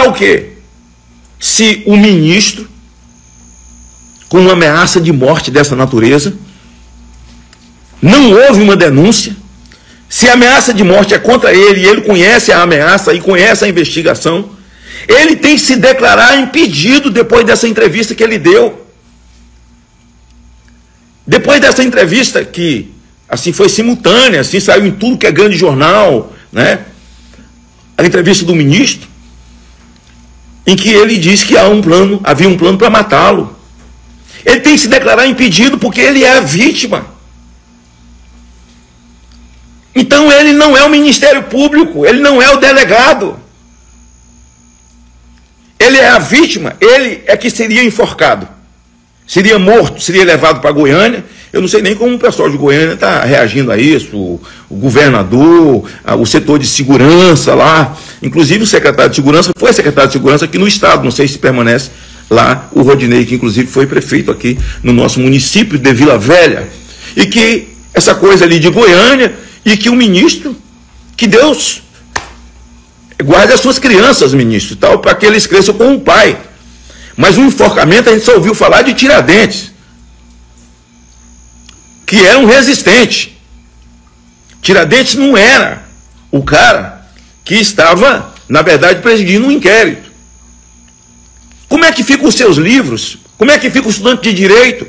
é o quê? Se o ministro, com uma ameaça de morte dessa natureza, não houve uma denúncia, se a ameaça de morte é contra ele e ele conhece a ameaça e conhece a investigação, ele tem que se declarar impedido depois dessa entrevista que ele deu. Depois dessa entrevista que, assim, foi simultânea, assim, saiu em tudo que é grande jornal, né? A entrevista do ministro, em que ele disse que havia um plano para matá-lo. Ele tem que se declarar impedido porque ele é a vítima. Então ele não é o Ministério Público, ele não é o delegado. Ele é a vítima, ele é que seria enforcado. Seria morto, seria levado para Goiânia. Eu não sei nem como o pessoal de Goiânia está reagindo a isso, o governador, o setor de segurança lá. Inclusive o secretário de segurança foi secretário de segurança aqui no estado, não sei se permanece lá, o Rodinei, que inclusive foi prefeito aqui no nosso município de Vila Velha. E que essa coisa ali de Goiânia, e que o ministro, que Deus guarde as suas crianças, ministro, tal, para que eles cresçam com o pai. Mas o enforcamento, a gente só ouviu falar de Tiradentes, que era um resistente. Tiradentes não era o cara que estava, na verdade, presidindo um inquérito. Como é que ficam os seus livros? Como é que fica o estudante de direito?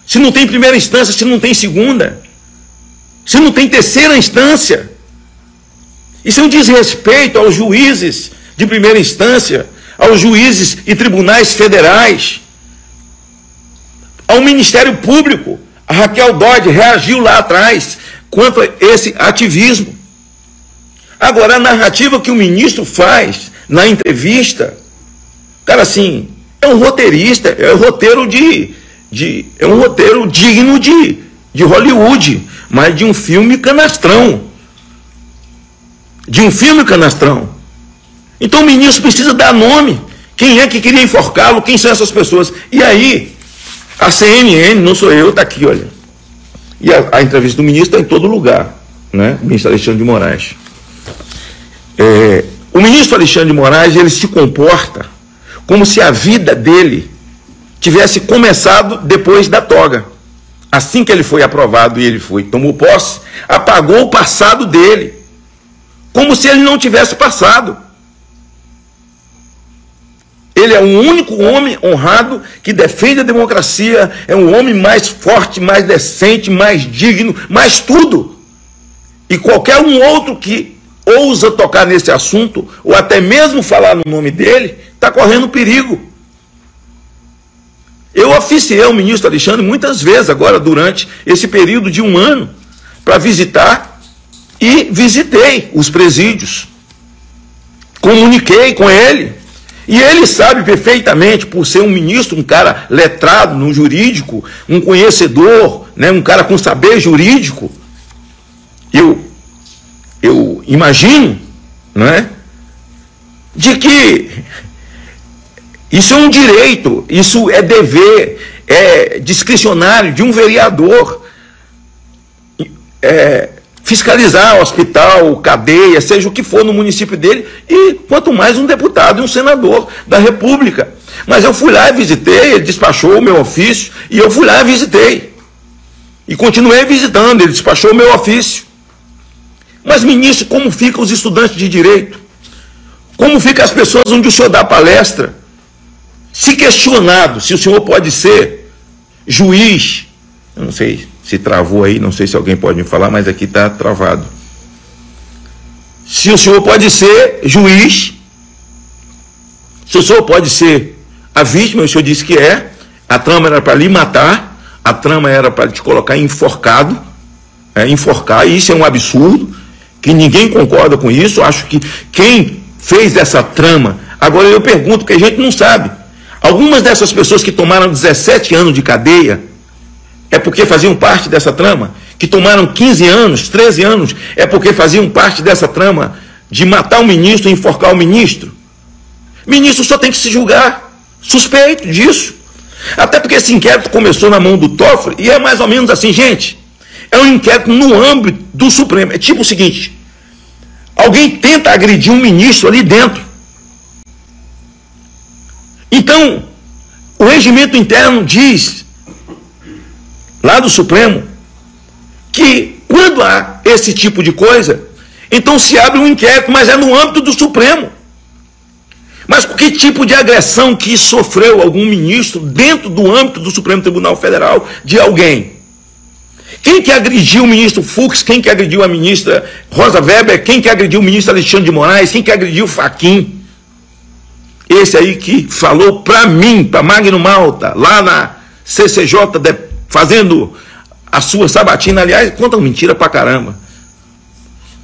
Se não tem primeira instância, se não tem segunda, se não tem terceira instância. Isso é um desrespeito aos juízes de primeira instância, aos juízes e tribunais federais, ao Ministério Público. A Raquel Dodge reagiu lá atrás quanto a esse ativismo. Agora, a narrativa que o ministro faz na entrevista, cara, assim, é um roteirista, é um roteiro é um roteiro digno de Hollywood, mas de um filme canastrão. De um filme canastrão. Então o ministro precisa dar nome. Quem é que queria enforcá-lo? Quem são essas pessoas? E aí, a CNN, não sou eu, está aqui, olha. E a entrevista do ministro está em todo lugar, né? O ministro Alexandre de Moraes. O ministro Alexandre de Moraes, ele se comporta como se a vida dele tivesse começado depois da toga. Assim que ele foi aprovado e ele tomou posse, apagou o passado dele, como se ele não tivesse passado. Ele é o único homem honrado que defende a democracia, é um homem mais forte, mais decente, mais digno, mais tudo. E qualquer um outro que ousa tocar nesse assunto, ou até mesmo falar no nome dele, está correndo perigo. Eu oficiei o ministro Alexandre muitas vezes agora, durante esse período de um ano, para visitar, e visitei os presídios. Comuniquei com ele. E ele sabe perfeitamente, por ser um ministro, um cara letrado no jurídico, um conhecedor, né, um cara com saber jurídico, eu imagino, né, de que isso é um direito, isso é dever, é discricionário de um vereador, fiscalizar hospital, cadeia, seja o que for no município dele, e quanto mais um deputado e um senador da República. Mas eu fui lá e visitei, ele despachou o meu ofício, e eu fui lá e visitei. E continuei visitando, ele despachou o meu ofício. Mas, ministro, como ficam os estudantes de direito? Como ficam as pessoas onde o senhor dá palestra? Se questionado se o senhor pode ser juiz, eu não sei se travou aí, não sei se alguém pode me falar, mas aqui está travado. Se o senhor pode ser juiz, se o senhor pode ser a vítima, o senhor disse que a trama era para lhe matar, a trama era para te colocar enforcado, enforcar, e isso é um absurdo, que ninguém concorda com isso. Acho que quem fez essa trama, agora eu pergunto, porque a gente não sabe, algumas dessas pessoas que tomaram 17 anos de cadeia, é porque faziam parte dessa trama, que tomaram 15 anos, 13 anos, é porque faziam parte dessa trama de matar o ministro e enforcar o ministro. Ministro só tem que se julgar suspeito disso. Até porque esse inquérito começou na mão do Toffoli, e é mais ou menos assim, gente, é um inquérito no âmbito do Supremo. É tipo o seguinte, alguém tenta agredir um ministro ali dentro. Então, o regimento interno diz, lá do Supremo, que quando há esse tipo de coisa, então se abre um inquérito, mas é no âmbito do Supremo. Mas que tipo de agressão que sofreu algum ministro dentro do âmbito do Supremo Tribunal Federal de alguém? Quem que agrediu o ministro Fux? Quem que agrediu a ministra Rosa Weber? Quem que agrediu o ministro Alexandre de Moraes? Quem que agrediu o Fachin? Esse aí que falou para mim, para Magno Malta, lá na CCJ, fazendo a sua sabatina, aliás, conta mentira pra caramba.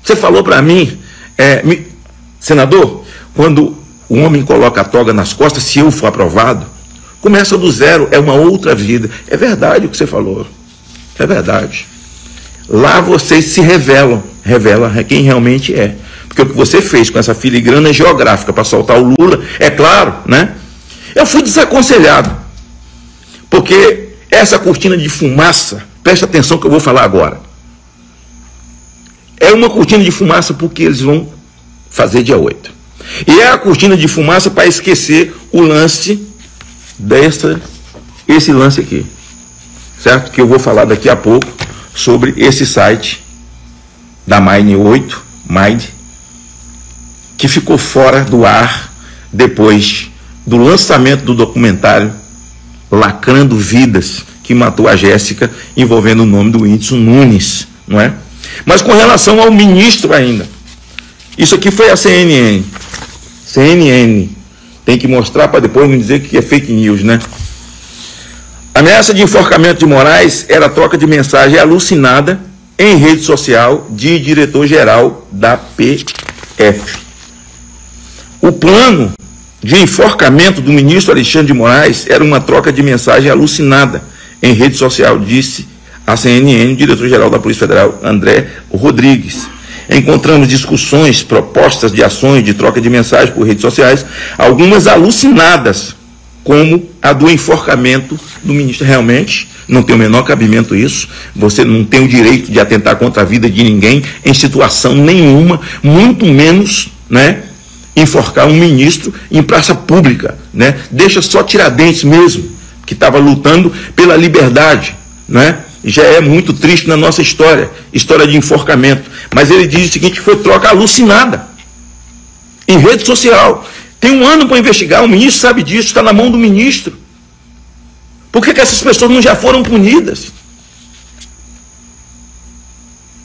Você falou para mim, senador, quando o homem coloca a toga nas costas, se eu for aprovado, começa do zero, é uma outra vida. É verdade o que você falou. É verdade. Lá vocês se revelam quem realmente é. Porque o que você fez com essa filigrana geográfica para soltar o Lula, é claro, né? Eu fui desaconselhado. Porque essa cortina de fumaça, preste atenção que eu vou falar agora. É uma cortina de fumaça porque eles vão fazer dia 8. E é a cortina de fumaça para esquecer o lance esse lance aqui. Certo? Que eu vou falar daqui a pouco sobre esse site da Mind 8, que ficou fora do ar depois do lançamento do documentário Lacrando Vidas, que matou a Jéssica, envolvendo o nome do Whindersson Nunes, não é? Mas com relação ao ministro ainda, isso aqui foi a CNN. CNN tem que mostrar para depois não dizer que é fake news, né? A ameaça de enforcamento de Moraes era troca de mensagem alucinada em rede social de diretor-geral da PF. O plano de enforcamento do ministro Alexandre de Moraes era uma troca de mensagem alucinada em rede social, disse a CNN, o diretor-geral da Polícia Federal, André Rodrigues. Encontramos discussões, propostas de ações de troca de mensagens por redes sociais, algumas alucinadas, como a do enforcamento do ministro. Realmente, não tem o menor cabimento isso. Você não tem o direito de atentar contra a vida de ninguém em situação nenhuma, muito menos, né, enforcar um ministro em praça pública, né? Deixa só Tiradentes mesmo, que estava lutando pela liberdade, né? Já é muito triste na nossa história de enforcamento. Mas ele diz o seguinte, que foi troca alucinada em rede social. Tem um ano para investigar, o ministro sabe disso, está na mão do ministro. Por que essas pessoas não já foram punidas?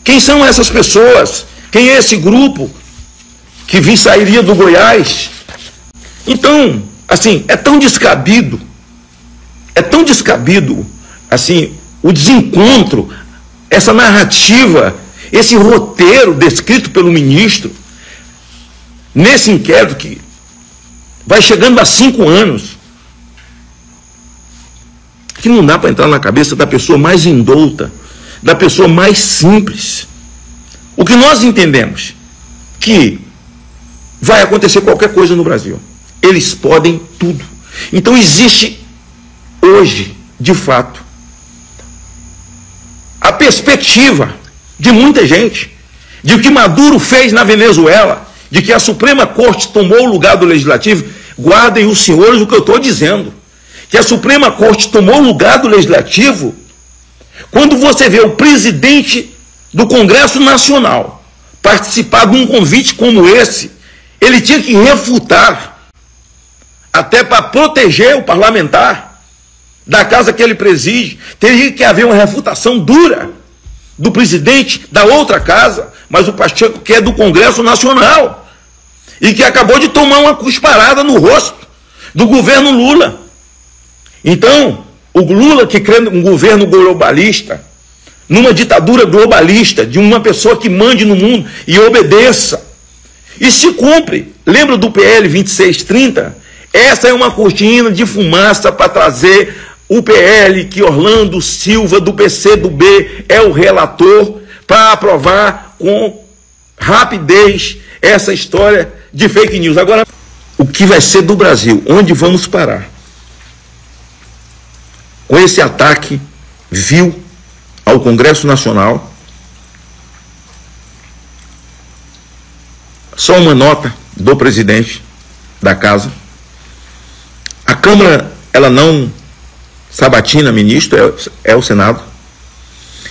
Quem são essas pessoas? Quem é esse grupo que sairia do Goiás? Então, assim, é tão descabido, assim, o desencontro, essa narrativa, esse roteiro descrito pelo ministro, nesse inquérito que vai chegando a 5 anos, que não dá para entrar na cabeça da pessoa mais indouta, da pessoa mais simples. O que nós entendemos, que vai acontecer qualquer coisa no Brasil. Eles podem tudo. Então existe hoje, de fato, a perspectiva de muita gente, de que Maduro fez na Venezuela, de que a Suprema Corte tomou o lugar do Legislativo. Guardem os senhores o que eu estou dizendo, que a Suprema Corte tomou o lugar do Legislativo quando você vê o presidente do Congresso Nacional participar de um convite como esse. Ele tinha que refutar, até para proteger o parlamentar da casa que ele preside, teria que haver uma refutação dura do presidente da outra casa, mas o Pacheco, que é do Congresso Nacional, e que acabou de tomar uma cusparada no rosto do governo Lula. Então, o Lula, que crê num governo globalista, numa ditadura globalista, de uma pessoa que mande no mundo e obedeça, e se cumpre. Lembra do PL 2630? Essa é uma cortina de fumaça para trazer o PL que Orlando Silva, do PCdoB, é o relator, para aprovar com rapidez essa história de fake news. Agora, o que vai ser do Brasil? Onde vamos parar? Com esse ataque vil ao Congresso Nacional. Só uma nota do presidente da casa. A Câmara, ela não sabatina ministro, é o Senado.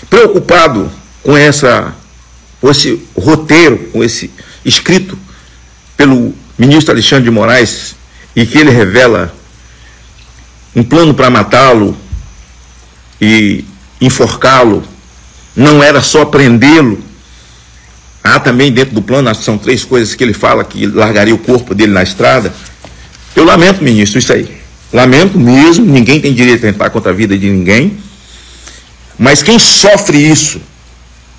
Preocupado com esse roteiro, com esse escrito pelo ministro Alexandre de Moraes, e que ele revela um plano para matá-lo e enforcá-lo, não era só prendê-lo. Há também dentro do plano, acho que são 3 coisas que ele fala, que largaria o corpo dele na estrada. Eu lamento, ministro, isso aí. Lamento mesmo, ninguém tem direito a tentar contra a vida de ninguém. Mas quem sofre isso,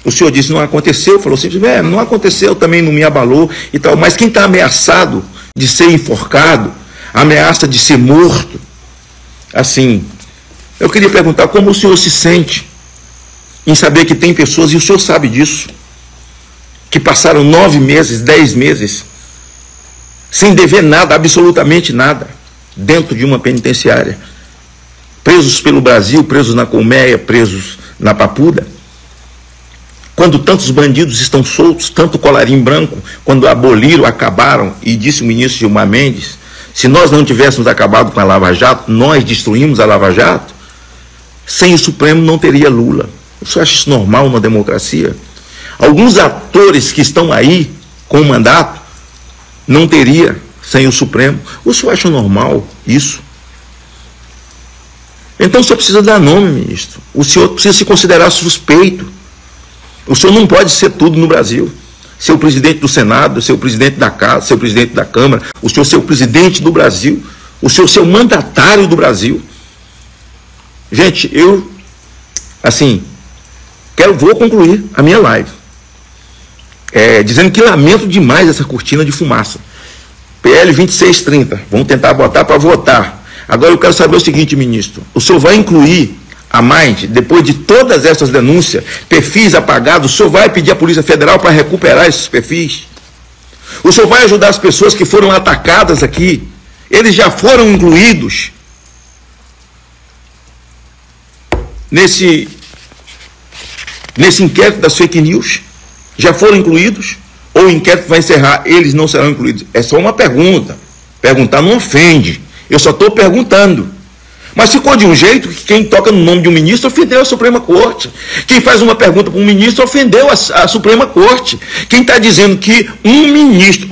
o senhor disse, não aconteceu, falou simplesmente, não aconteceu, também não me abalou e tal. Mas quem está ameaçado de ser enforcado, ameaça de ser morto, assim, eu queria perguntar como o senhor se sente em saber que tem pessoas, e o senhor sabe disso, que passaram 9 meses, 10 meses, sem dever nada, absolutamente nada, dentro de uma penitenciária, presos pelo Brasil, presos na colmeia, presos na papuda, quando tantos bandidos estão soltos, tanto colarinho branco, quando aboliram, acabaram, e disse o ministro Gilmar Mendes, se nós não tivéssemos acabado com a Lava Jato, nós destruímos a Lava Jato, sem o Supremo não teria Lula. O senhor acha isso normal numa democracia? Alguns atores que estão aí com o mandato, não teria sem o Supremo. O senhor acha normal isso? Então o senhor precisa dar nome, ministro. O senhor precisa se considerar suspeito. O senhor não pode ser tudo no Brasil. Ser o presidente do Senado, ser o presidente da Casa, ser o presidente da Câmara, o senhor ser o presidente do Brasil, o senhor ser o mandatário do Brasil. Gente, eu, assim, vou concluir a minha live. Dizendo que lamento demais essa cortina de fumaça. PL 2630, vamos tentar botar para votar. Agora eu quero saber o seguinte, ministro, o senhor vai incluir a Mind, depois de todas essas denúncias, perfis apagados, o senhor vai pedir à Polícia Federal para recuperar esses perfis? O senhor vai ajudar as pessoas que foram atacadas aqui? Eles já foram incluídos nesse inquérito das fake news? Já foram incluídos? Ou o inquérito vai encerrar, eles não serão incluídos? É só uma pergunta. Perguntar não ofende. Eu só estou perguntando. Mas ficou de um jeito que quem toca no nome de um ministro ofendeu a Suprema Corte. Quem faz uma pergunta para um ministro ofendeu a Suprema Corte. Quem está dizendo que um ministro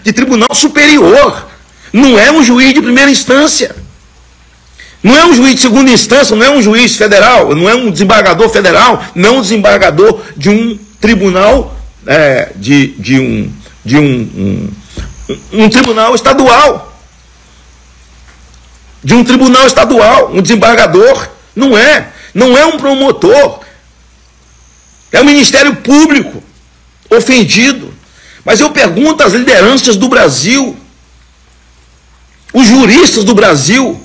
de Tribunal Superior, não é um juiz de primeira instância, não é um juiz de segunda instância, não é um juiz federal, não é um desembargador federal, não é um desembargador de um tribunal, um tribunal estadual. De um tribunal estadual, um desembargador, não é um promotor, é o Ministério Público ofendido. Mas eu pergunto às lideranças do Brasil, os juristas do Brasil,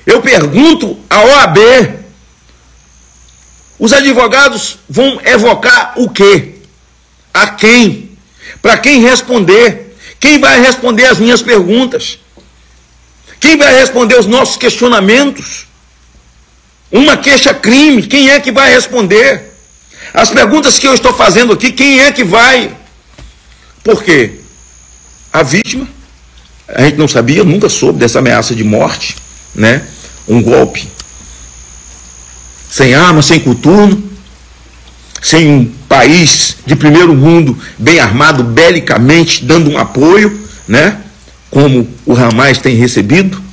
eu pergunto à OAB, os advogados vão evocar o quê? A quem? Para quem responder? Quem vai responder as minhas perguntas? Quem vai responder os nossos questionamentos? Uma queixa-crime, quem é que vai responder? As perguntas que eu estou fazendo aqui, quem é que vai? Por quê? A vítima, a gente não sabia, nunca soube dessa ameaça de morte, né? Um golpe sem arma, sem coturno, sem um país de primeiro mundo bem armado, belicamente, dando um apoio, né? Como o Hamas tem recebido,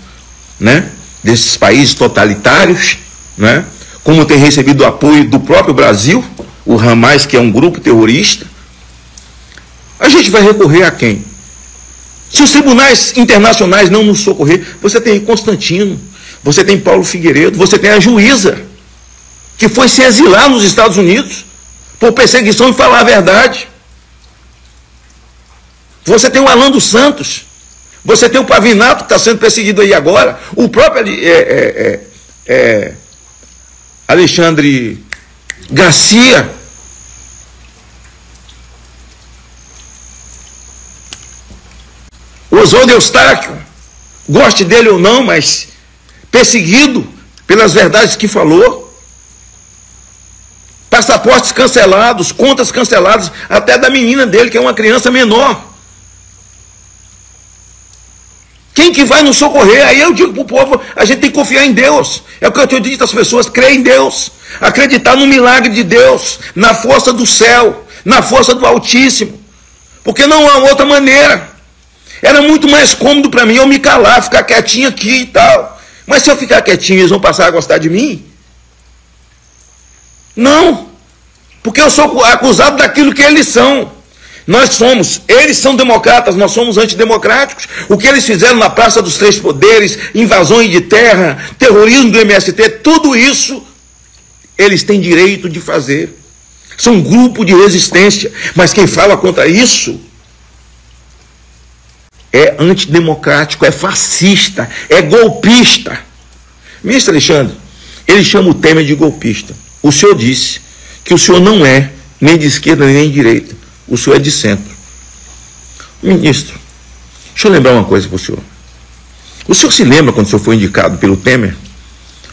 né, desses países totalitários, né, como tem recebido o apoio do próprio Brasil, o Hamas, que é um grupo terrorista. A gente vai recorrer a quem? Se os tribunais internacionais não nos socorrer, você tem Constantino, você tem Paulo Figueiredo, você tem a juíza, que foi se exilar nos Estados Unidos por perseguição e falar a verdade. Você tem o Alan dos Santos, você tem o Pavinato, que está sendo perseguido aí agora, o próprio Alexandre Garcia. O Oswaldo Eustáquio, goste dele ou não, mas perseguido pelas verdades que falou. Passaportes cancelados, contas canceladas, até da menina dele, que é uma criança menor. Quem que vai nos socorrer? Aí eu digo para o povo, a gente tem que confiar em Deus. É o que eu tenho dito às pessoas, crer em Deus. Acreditar no milagre de Deus, na força do céu, na força do Altíssimo. Porque não há outra maneira. Era muito mais cômodo para mim eu me calar, ficar quietinho aqui e tal. Mas se eu ficar quietinho, eles vão passar a gostar de mim? Não. Porque eu sou acusado daquilo que eles são. Eles são democratas, nós somos antidemocráticos. O que eles fizeram na Praça dos Três Poderes, invasões de terra, terrorismo do MST, tudo isso eles têm direito de fazer. São um grupo de resistência, mas quem fala contra isso é antidemocrático, é fascista, é golpista. Ministro Alexandre, ele chama o Temer de golpista. O senhor disse que o senhor não é nem de esquerda nem de direita. O senhor é de centro. Ministro, deixa eu lembrar uma coisa para o senhor. O senhor se lembra quando o senhor foi indicado pelo Temer?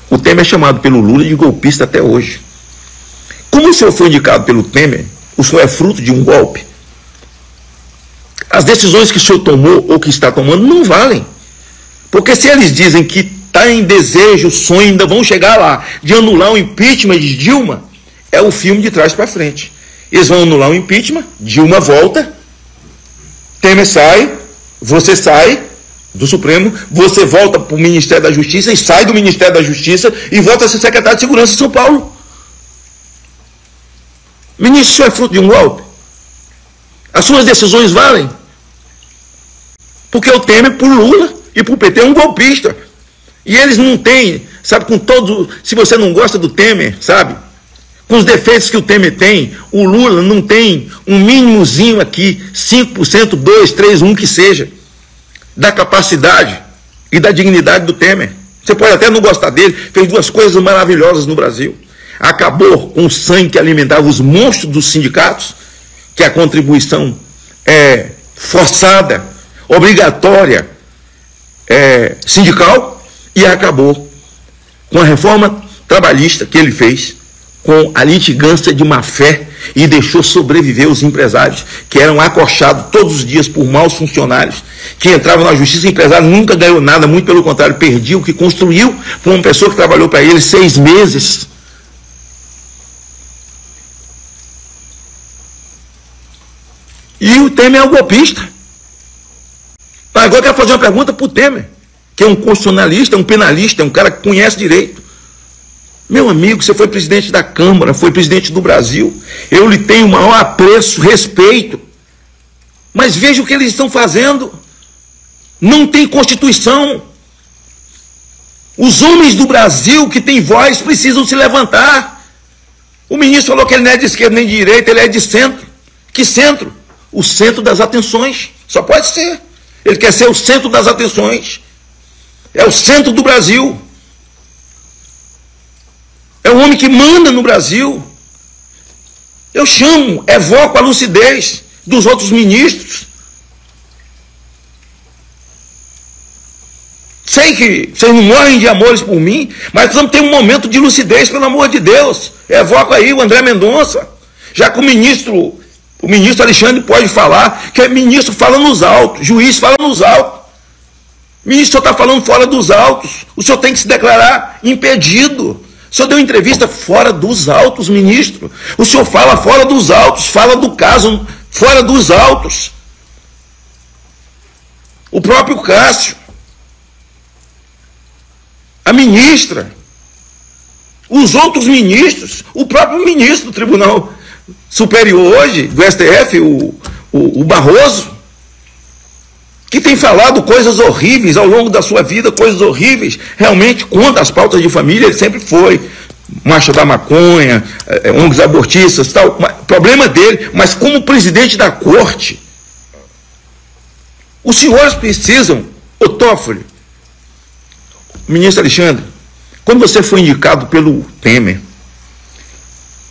O Temer é chamado pelo Lula de golpista até hoje. Como o senhor foi indicado pelo Temer, o senhor é fruto de um golpe. As decisões que o senhor tomou ou que está tomando não valem. Porque se eles dizem que está em desejo, sonho, ainda vão chegar lá, de anular o impeachment de Dilma, é o filme de trás para frente. Eles vão anular o impeachment, Dilma volta, Temer sai, você sai do Supremo, você volta para o Ministério da Justiça e sai do Ministério da Justiça e volta a ser secretário de Segurança de São Paulo. Ministro, isso é fruto de um golpe? As suas decisões valem? Porque o Temer, por Lula e por PT, é um golpista. E eles não têm, sabe, com todo... Se você não gosta do Temer, sabe, com os defeitos que o Temer tem, o Lula não tem um mínimozinho aqui, 5%, 2%, 3%, 1% que seja, da capacidade e da dignidade do Temer. Você pode até não gostar dele, fez duas coisas maravilhosas no Brasil. Acabou com o sangue que alimentava os monstros dos sindicatos, que a contribuição é forçada, obrigatória, sindical, e acabou com a reforma trabalhista que ele fez, com a litigância de má fé, e deixou sobreviver os empresários, que eram acochados todos os dias por maus funcionários, que entravam na justiça. O empresário nunca ganhou nada, muito pelo contrário, perdia o que construiu por uma pessoa que trabalhou para ele 6 meses. E o Temer é um golpista. Agora eu quero fazer uma pergunta para o Temer, que é um constitucionalista, um penalista, é um cara que conhece direito. Meu amigo, você foi presidente da Câmara, foi presidente do Brasil. Eu lhe tenho o maior apreço, respeito. Mas veja o que eles estão fazendo. Não tem Constituição. Os homens do Brasil que têm voz precisam se levantar. O ministro falou que ele não é de esquerda nem de direita, ele é de centro. Que centro? O centro das atenções. Só pode ser. Ele quer ser o centro das atenções. É o centro do Brasil. É o homem que manda no Brasil. Eu chamo, evoco a lucidez dos outros ministros. Sei que vocês não morrem de amores por mim, mas precisamos ter um momento de lucidez, pelo amor de Deus. Evoco aí o André Mendonça, já que o ministro Alexandre pode falar, que é ministro fala nos autos, juiz fala nos autos. Ministro, o senhor está falando fora dos autos, o senhor tem que se declarar impedido. O senhor deu entrevista fora dos autos, ministro. O senhor fala fora dos autos, fala do caso fora dos autos. O próprio Cássio, a ministra, os outros ministros, o próprio ministro do Tribunal Superior hoje, do STF, o Barroso, que tem falado coisas horríveis ao longo da sua vida, coisas horríveis, realmente contra as pautas de família. Ele sempre foi marcha da maconha, ONGs abortistas, tal, problema dele, mas como presidente da corte, os senhores precisam, ô Toffoli, ministro Alexandre, quando você foi indicado pelo Temer,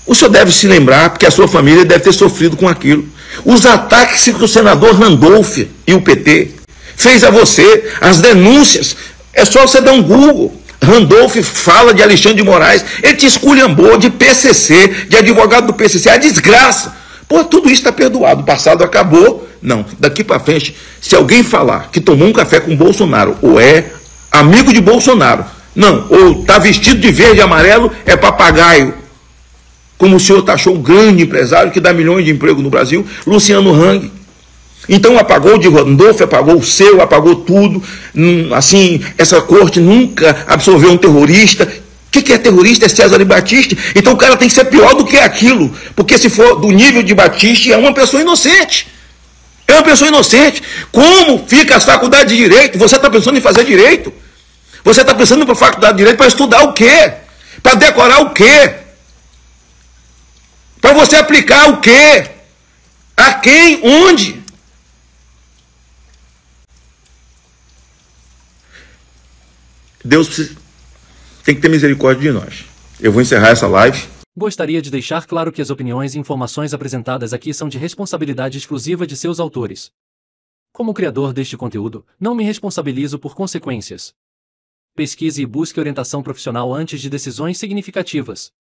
o senhor deve se lembrar, porque a sua família deve ter sofrido com aquilo. Os ataques que o senador Randolph e o PT fez a você, as denúncias, é só você dar um Google. Randolph fala de Alexandre de Moraes, ele te esculhambou de PCC, de advogado do PCC, a desgraça. Pô, tudo isso está perdoado, o passado acabou. Não, daqui para frente, se alguém falar que tomou um café com Bolsonaro, ou é amigo de Bolsonaro, não, ou está vestido de verde e amarelo, é papagaio. Como o senhor taxou um grande empresário que dá milhões de emprego no Brasil, Luciano Hang. Então apagou o de Randolph, apagou o seu, apagou tudo. Assim, essa corte nunca absolveu um terrorista. O que é terrorista? É César Battisti. Então o cara tem que ser pior do que aquilo. Porque se for do nível de Battisti, é uma pessoa inocente. É uma pessoa inocente. Como fica as faculdades de direito? Você está pensando em fazer direito? Você está pensando em ir para a faculdade de direito para estudar o quê? Para decorar o quê? Para você aplicar o quê? A quem? Onde? Deus tem que ter misericórdia de nós. Eu vou encerrar essa live. Gostaria de deixar claro que as opiniões e informações apresentadas aqui são de responsabilidade exclusiva de seus autores. Como criador deste conteúdo, não me responsabilizo por consequências. Pesquise e busque orientação profissional antes de decisões significativas.